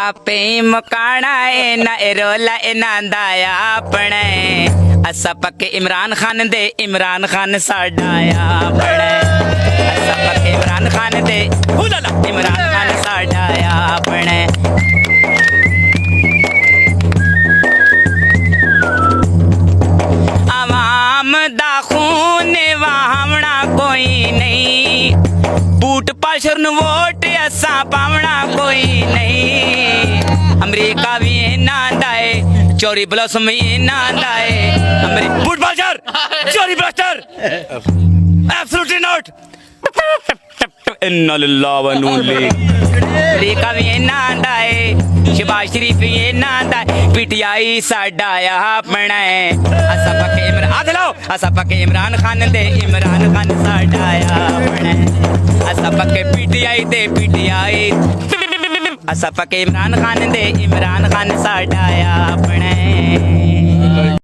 आपे मकाना ए ना ए रोला ए नांदा अपने असा पक्के इमरान खान दे इमरान खान साडा अपने असा पक्के इमरान खान दे इमरान खान साडा अपने आवाम दा खून वहावना कोई नहीं बूट पाशर नु वोट असा पावना कोई नहीं अमरीका भी इना दाए चोरी ब्लॉसम इना दाए बूट पाशर चोरी ब्लास्टर एब्सोल्युटली नॉट इन्ना लिल्लाह व इन्ना इलैहि अमरीका भी इना दाए शहबाज शरीफ भी इना दाए पीटीआई साडा अपना असा पक्के इमरान आ दिलाओ असा पक्के इमरान खान दे इमरान खान साडा अपना असा पक्के पीटीआई दे पीटीआई असा पक्के इमरान खान दे इमरान खान साडा अपने